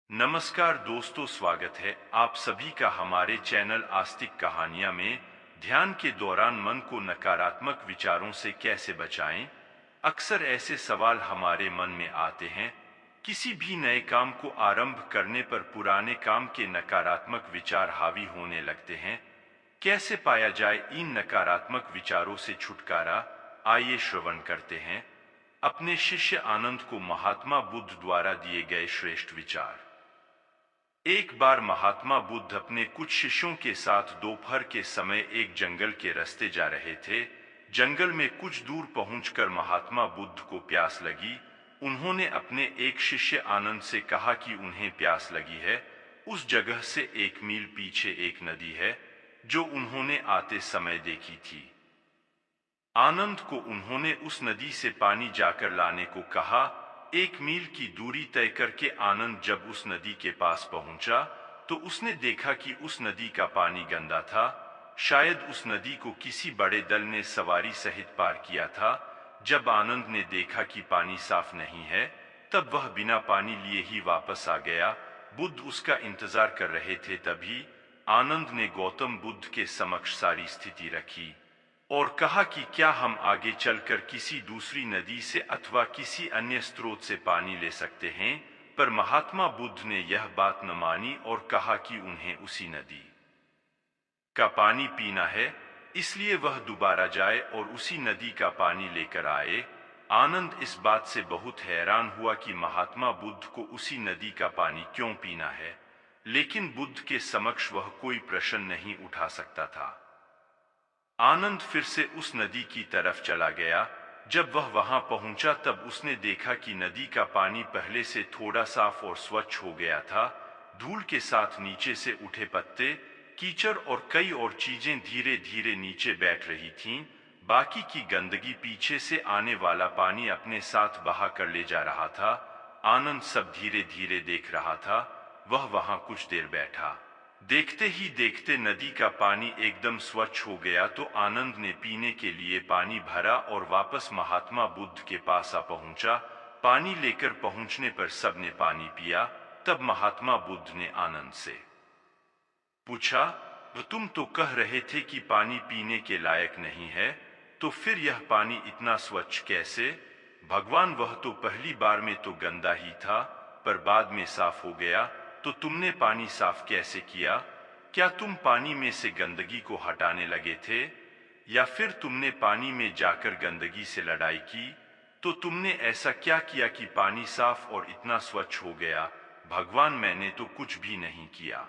नमस्कार दोस्तों, स्वागत है आप सभी का हमारे चैनल आस्तिक कहानियां में। ध्यान के दौरान मन को नकारात्मक विचारों से कैसे बचाएं? अक्सर ऐसे सवाल हमारे मन में आते हैं। किसी भी नए काम को आरंभ करने पर पुराने काम के नकारात्मक विचार हावी होने लगते हैं। कैसे पाया जाए इन नकारात्मक विचारों से छुटकारा? आइए श्रवण करते हैं अपने शिष्य आनंद को महात्मा बुद्ध द्वारा दिए गए श्रेष्ठ विचार। एक बार महात्मा बुद्ध अपने कुछ शिष्यों के साथ दोपहर के समय एक जंगल के रास्ते जा रहे थे। जंगल में कुछ दूर पहुंचकर महात्मा बुद्ध को प्यास लगी। उन्होंने अपने एक शिष्य आनंद से कहा कि उन्हें प्यास लगी है। उस जगह से 1 मील पीछे एक नदी है जो उन्होंने आते समय देखी थी। आनंद को उन्होंने उस नदी से पानी जाकर लाने को कहा। 1 मील की दूरी तय करके आनंद जब उस नदी के पास पहुंचा तो उसने देखा कि उस नदी का पानी गंदा था। शायद उस नदी को किसी बड़े दल ने सवारी सहित पार किया था। जब आनंद ने देखा कि पानी साफ नहीं है, तब वह बिना पानी लिए ही वापस आ गया। बुद्ध उसका इंतजार कर रहे थे। तभी आनंद ने गौतम बुद्ध के समक्ष सारी स्थिति रखी और कहा कि क्या हम आगे चलकर किसी दूसरी नदी से अथवा किसी अन्य स्रोत से पानी ले सकते हैं? पर महात्मा बुद्ध ने यह बात न मानी और कहा कि उन्हें उसी नदी का पानी पीना है, इसलिए वह दोबारा जाए और उसी नदी का पानी लेकर आए। आनंद इस बात से बहुत हैरान हुआ कि महात्मा बुद्ध को उसी नदी का पानी क्यों पीना है, लेकिन बुद्ध के समक्ष वह कोई प्रश्न नहीं उठा सकता था। आनंद फिर से उस नदी की तरफ चला गया। जब वह वहां पहुंचा तब उसने देखा कि नदी का पानी पहले से थोड़ा साफ और स्वच्छ हो गया था। धूल के साथ नीचे से उठे पत्ते, कीचड़ और कई और चीजें धीरे धीरे नीचे बैठ रही थीं। बाकी की गंदगी पीछे से आने वाला पानी अपने साथ बहा कर ले जा रहा था। आनंद सब धीरे धीरे देख रहा था। वह वहां कुछ देर बैठा। देखते ही देखते नदी का पानी एकदम स्वच्छ हो गया। तो आनंद ने पीने के लिए पानी भरा और वापस महात्मा बुद्ध के पास आ पहुंचा। पानी लेकर पहुंचने पर सबने पानी पिया। तब महात्मा बुद्ध ने आनंद से पूछा, तुम तो कह रहे थे कि पानी पीने के लायक नहीं है, तो फिर यह पानी इतना स्वच्छ कैसे? भगवान, वह तो पहली बार में तो गंदा ही था, पर बाद में साफ हो गया। तो तुमने पानी साफ कैसे किया? क्या तुम पानी में से गंदगी को हटाने लगे थे, या फिर तुमने पानी में जाकर गंदगी से लड़ाई की? तो तुमने ऐसा क्या किया कि पानी साफ और इतना स्वच्छ हो गया? भगवान, मैंने तो कुछ भी नहीं किया।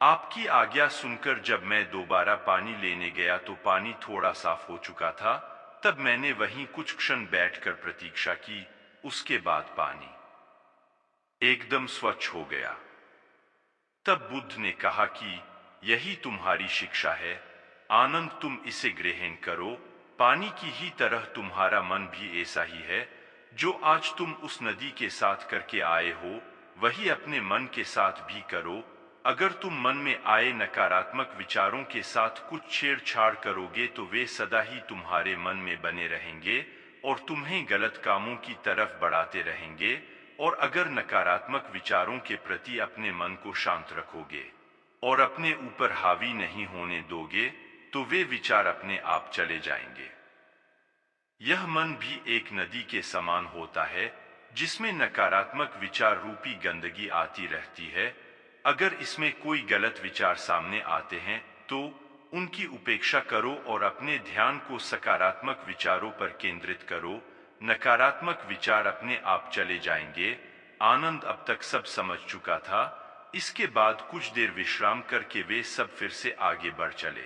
आपकी आज्ञा सुनकर जब मैं दोबारा पानी लेने गया तो पानी थोड़ा साफ हो चुका था। तब मैंने वहीं कुछ क्षण बैठकर प्रतीक्षा की। उसके बाद पानी एकदम स्वच्छ हो गया। तब बुद्ध ने कहा कि यही तुम्हारी शिक्षा है आनंद, तुम इसे ग्रहण करो। पानी की ही तरह तुम्हारा मन भी ऐसा ही है। जो आज तुम उस नदी के साथ करके आए हो, वही अपने मन के साथ भी करो। अगर तुम मन में आए नकारात्मक विचारों के साथ कुछ छेड़छाड़ करोगे तो वे सदा ही तुम्हारे मन में बने रहेंगे और तुम्हें गलत कामों की तरफ बढ़ाते रहेंगे। और अगर नकारात्मक विचारों के प्रति अपने मन को शांत रखोगे और अपने ऊपर हावी नहीं होने दोगे, तो वे विचार अपने आप चले जाएंगे। यह मन भी एक नदी के समान होता है जिसमें नकारात्मक विचार रूपी गंदगी आती रहती है। अगर इसमें कोई गलत विचार सामने आते हैं तो उनकी उपेक्षा करो और अपने ध्यान को सकारात्मक विचारों पर केंद्रित करो। नकारात्मक विचार अपने आप चले जाएंगे। आनंद अब तक सब समझ चुका था। इसके बाद कुछ देर विश्राम करके वे सब फिर से आगे बढ़ चले।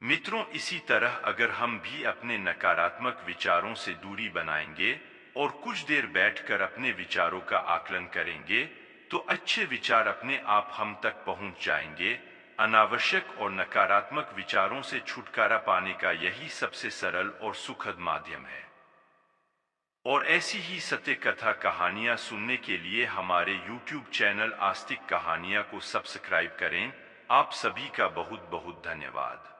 मित्रों, इसी तरह अगर हम भी अपने नकारात्मक विचारों से दूरी बनाएंगे और कुछ देर बैठकर अपने विचारों का आकलन करेंगे, तो अच्छे विचार अपने आप हम तक पहुंच जाएंगे। अनावश्यक और नकारात्मक विचारों से छुटकारा पाने का यही सबसे सरल और सुखद माध्यम है। और ऐसी ही सत्य कथा कहानियां सुनने के लिए हमारे YouTube चैनल आस्तिक कहानियां को सब्सक्राइब करें। आप सभी का बहुत बहुत धन्यवाद।